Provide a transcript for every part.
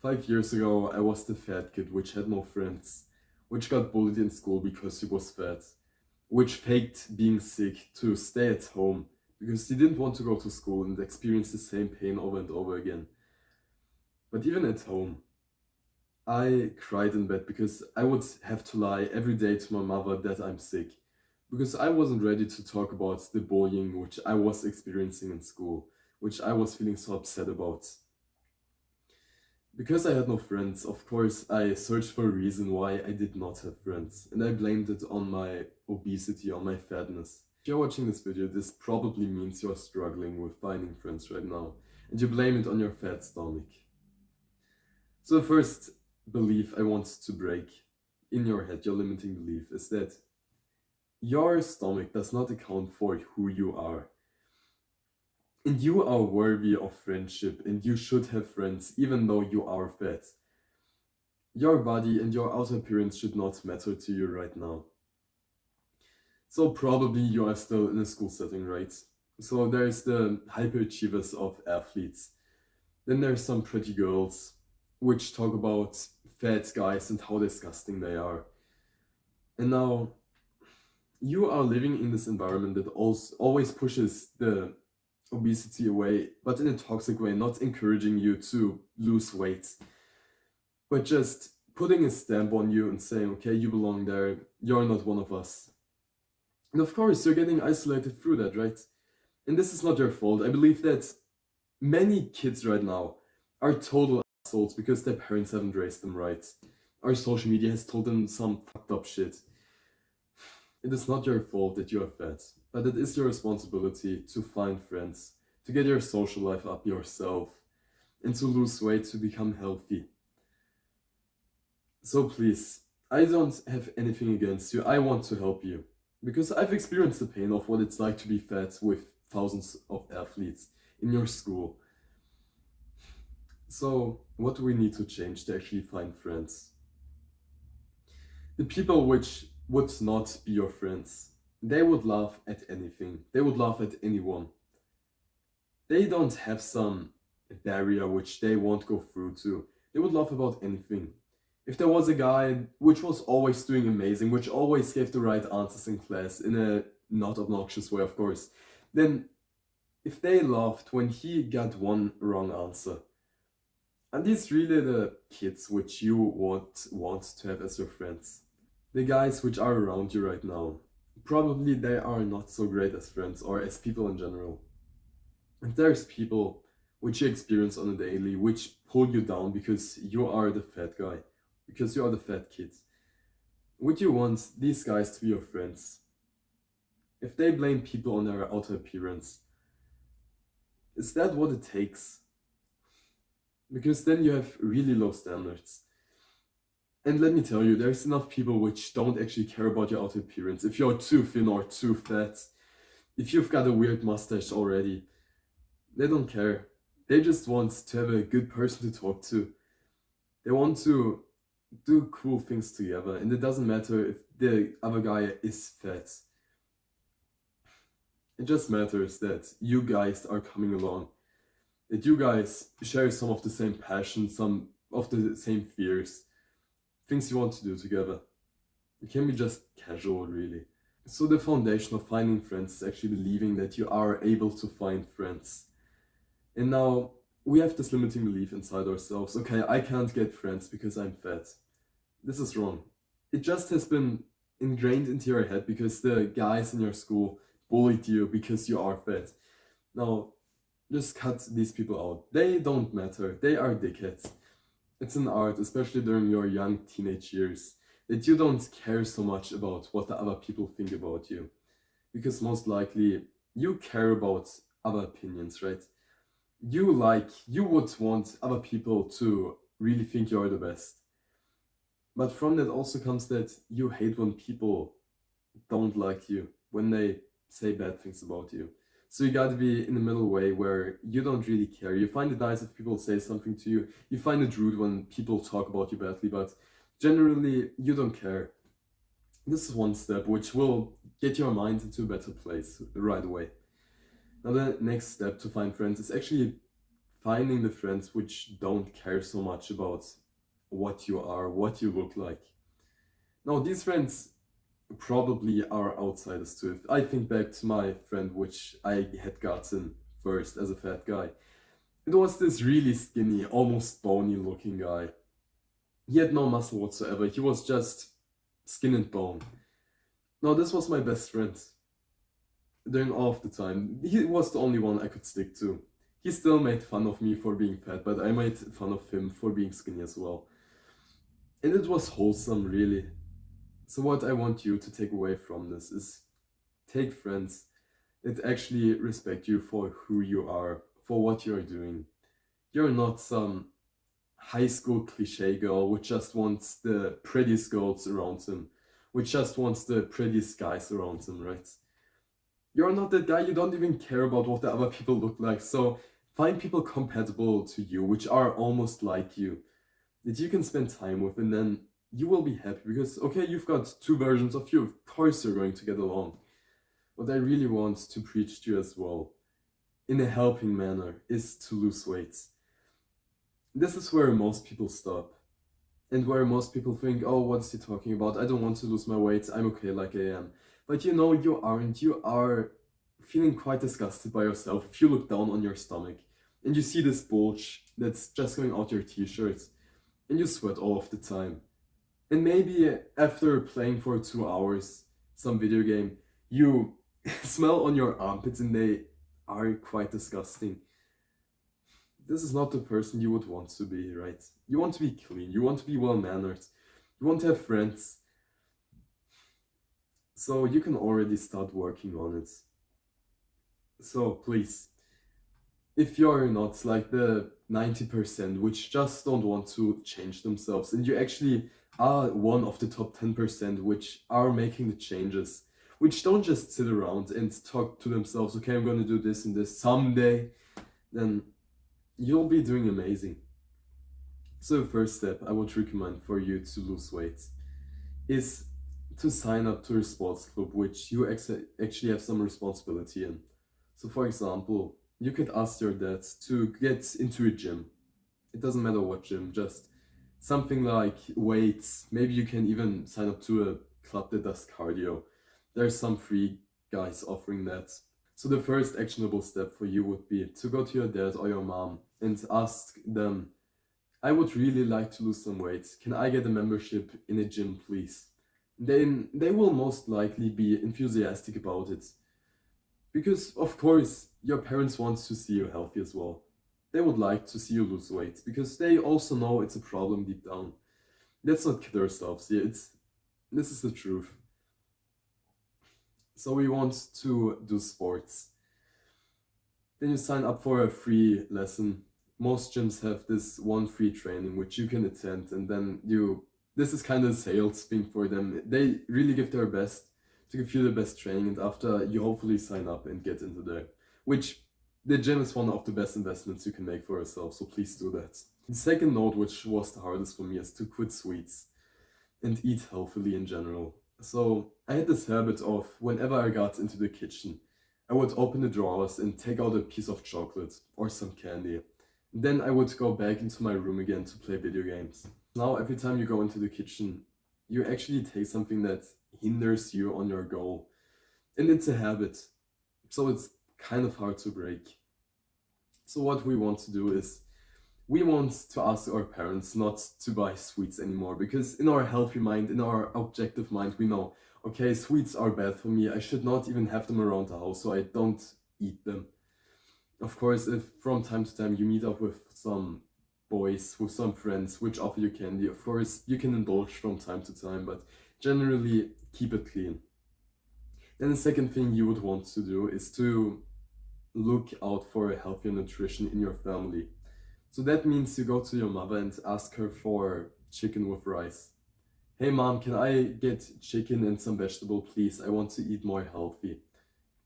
5 years ago, I was the fat kid which had no friends, which got bullied in school because he was fat, which faked being sick to stay at home because he didn't want to go to school and experience the same pain over and over again. But even at home, I cried in bed because I would have to lie every day to my mother that I'm sick, because I wasn't ready to talk about the bullying which I was experiencing in school, which I was feeling so upset about. Because I had no friends, of course, I searched for a reason why I did not have friends, and I blamed it on my obesity, on my fatness. If you're watching this video, this probably means you're struggling with finding friends right now, and you blame it on your fat stomach. So the first belief I want to break in your head, your limiting belief, is that your stomach does not account for who you are. And you are worthy of friendship, and you should have friends even though you are fat. Your body and your outer appearance should not matter to you right now. So probably you are still in a school setting, right? So there's the hyperachievers of athletes. Then there's some pretty girls which talk about fat guys and how disgusting they are. And now you are living in this environment that also always pushes the obesity away, but in a toxic way, not encouraging you to lose weight, but just putting a stamp on you and saying, okay, you belong there, you're not one of us. And of course, you're getting isolated through that, right? And this is not your fault. I believe that many kids right now are total assholes because their parents haven't raised them right. Our social media has told them some fucked up shit. It is not your fault that you are fat, but it is your responsibility to find friends, to get your social life up yourself, and to lose weight to become healthy. So please, I don't have anything against you. I want to help you. Because I've experienced the pain of what it's like to be fat with thousands of athletes in your school. So, what do we need to change to actually find friends? The people which would not be your friends, they would laugh at anything. They would laugh at anyone. They don't have some barrier which they won't go through to. They would laugh about anything. If there was a guy which was always doing amazing, which always gave the right answers in class in a not obnoxious way, of course, then if they laughed when he got one wrong answer, and these really the kids which you want to have as your friends, the guys which are around you right now, probably they are not so great as friends or as people in general. And there's people which you experience on a daily which pull you down because you are the fat guy, because you are the fat kid. Would you want these guys to be your friends? If they blame people on their outer appearance, is that what it takes? Because then you have really low standards. And let me tell you, there's enough people which don't actually care about your outer appearance. If you're too thin or too fat, if you've got a weird mustache already, they don't care. They just want to have a good person to talk to. They want to do cool things together, and it doesn't matter if the other guy is fat. It just matters that you guys are coming along, that you guys share some of the same passions, some of the same fears, things you want to do together. It can be just casual, really. So the foundation of finding friends is actually believing that you are able to find friends. And now we have this limiting belief inside ourselves. Okay, I can't get friends because I'm fat. This is wrong. It just has been ingrained into your head because the guys in your school bullied you because you are fat. Now, just cut these people out. They don't matter. They are dickheads. It's an art, especially during your young teenage years, that you don't care so much about what the other people think about you. Because most likely you care about other opinions, right? You would want other people to really think you're the best. But from that also comes that you hate when people don't like you, when they say bad things about you. So you gotta be in the middle way where you don't really care. You find it nice if people say something to you. You find it rude when people talk about you badly, but generally you don't care. This is one step which will get your mind into a better place right away. Now the next step to find friends is actually finding the friends which don't care so much about what you are, what you look like. Now, these friends probably are outsiders too. If I think back to my friend which I had gotten first as a fat guy, it was this really skinny, almost bony looking guy. He had no muscle whatsoever, he was just skin and bone. Now, this was my best friend during all of the time. He was the only one I could stick to. He still made fun of me for being fat, but I made fun of him for being skinny as well. And it was wholesome, really. So, what I want you to take away from this is take friends that actually respect you for who you are, for what you're doing. You're not some high school cliche girl which just wants the prettiest girls around him, which just wants the prettiest guys around him, right? You're not that guy, you don't even care about what the other people look like, so find people compatible to you, which are almost like you, that you can spend time with, and then you will be happy because, okay, you've got two versions of you, of course you're going to get along. What I really want to preach to you as well, in a helping manner, is to lose weight. This is where most people stop. And where most people think, oh, what is he talking about? I don't want to lose my weight. I'm okay like I am. But you know, you aren't. You are feeling quite disgusted by yourself if you look down on your stomach and you see this bulge that's just going out your t-shirt and you sweat all of the time. And maybe after playing for 2 hours some video game, you smell on your armpits and they are quite disgusting. This is not the person you would want to be, right? You want to be clean, you want to be well mannered, you want to have friends. So you can already start working on it. So please, if you're not like the 90% which just don't want to change themselves, and you actually are one of the top 10% which are making the changes, which don't just sit around and talk to themselves, okay, I'm gonna do this and this someday, then you'll be doing amazing. So the first step I would recommend for you to lose weight is to sign up to a sports club which you actually have some responsibility in. So for example, you could ask your dad to get into a gym. It doesn't matter what gym, just something like weights. Maybe you can even sign up to a club that does cardio. There's some free guys offering that. So the first actionable step for you would be to go to your dad or your mom and ask them, I would really like to lose some weight. Can I get a membership in a gym, please? Then they will most likely be enthusiastic about it. Because, of course, your parents want to see you healthy as well. They would like to see you lose weight because they also know it's a problem deep down. Let's not kid ourselves here. This is the truth. So we want to do sports. Then you sign up for a free lesson. Most gyms have this one free training which you can attend, and then this is kind of a sales thing for them. They really give their best to give you the best training, and after you hopefully sign up and get into there, which the gym is one of the best investments you can make for yourself, so please do that. The second note, which was the hardest for me, is to quit sweets and eat healthily in general. So I had this habit of, whenever I got into the kitchen, I would open the drawers and take out a piece of chocolate or some candy. Then I would go back into my room again to play video games. Now every time you go into the kitchen, you actually take something that hinders you on your goal. And it's a habit, so it's kind of hard to break. So what we want to do is, we want to ask our parents not to buy sweets anymore, because in our healthy mind, in our objective mind, we know, okay, sweets are bad for me, I should not even have them around the house, so I don't eat them. Of course, if from time to time you meet up with some boys, with some friends which offer you candy, of course you can indulge from time to time, but generally keep it clean. Then the second thing you would want to do is to look out for a healthier nutrition in your family. So that means you go to your mother and ask her for chicken with rice. Hey mom, can I get chicken and some vegetable, please? I want to eat more healthy.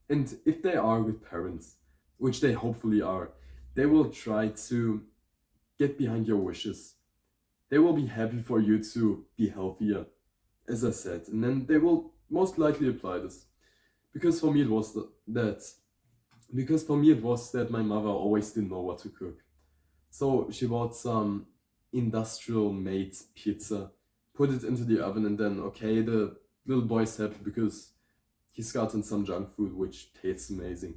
And if they are good parents, which they hopefully are, they will try to get behind your wishes. They will be happy for you to be healthier, as I said, and then they will most likely apply this. Because for me it was that my mother always didn't know what to cook. So she bought some industrial made pizza, put it into the oven, and then, okay, the little boy's happy because he's gotten some junk food which tastes amazing.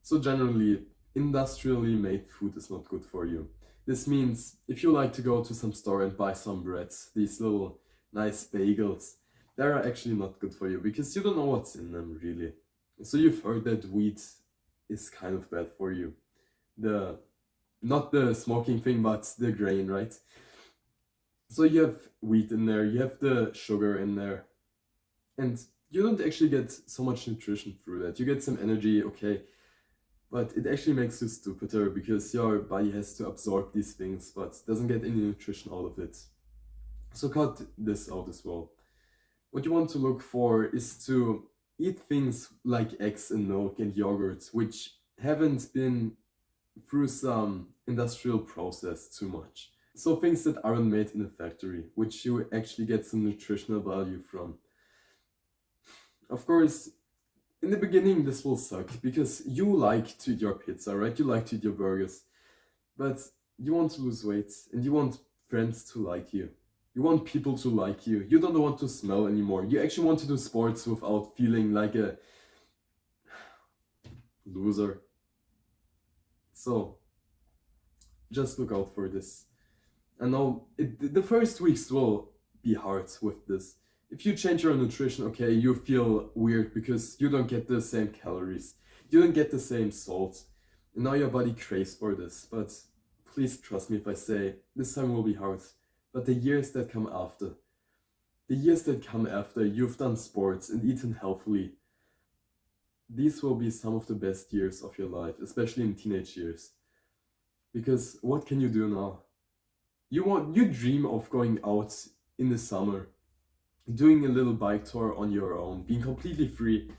So generally, industrially made food is not good for you. This means if you like to go to some store and buy some breads, these little nice bagels, they are actually not good for you because you don't know what's in them really. So you've heard that wheat is kind of bad for you. The Not the smoking thing, but the grain, right? So you have wheat in there, you have the sugar in there, and you don't actually get so much nutrition through that. You get some energy, okay, but it actually makes you stupider because your body has to absorb these things but doesn't get any nutrition out of it. So cut this out as well. What you want to look for is to eat things like eggs and milk and yogurts, which haven't been through some industrial process too much. So things that aren't made in a factory, which you actually get some nutritional value from. Of course, in the beginning this will suck because you like to eat your pizza, right? You like to eat your burgers, but you want to lose weight and you want friends to like you. You want people to like you. You don't want to smell anymore. You actually want to do sports without feeling like a loser. So just look out for this. I know the first weeks will be hard with this. If you change your nutrition, okay, you feel weird because you don't get the same calories, you don't get the same salt, and now your body craves for this. But please trust me if I say this time will be hard. But the years that come after, you've done sports and eaten healthily, these will be some of the best years of your life, especially in teenage years. Because what can you do now? You dream of going out in the summer, doing a little bike tour on your own, being completely free.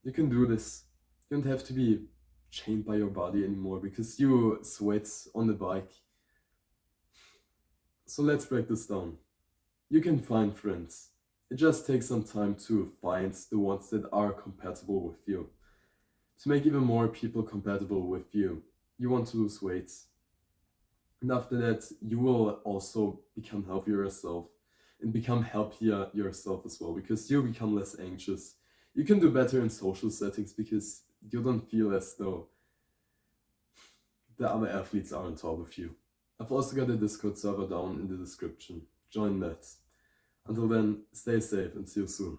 You can do this. You don't have to be chained by your body anymore because you sweat on the bike. So let's break this down. You can find friends. It just takes some time to find the ones that are compatible with you. To make even more people compatible with you, you want to lose weight. And after that, you will also become healthier yourself and become happier yourself as well because you become less anxious. You can do better in social settings because you don't feel as though the other athletes are on top of you. I've also got a Discord server down in the description. Join that. Until then, stay safe and see you soon.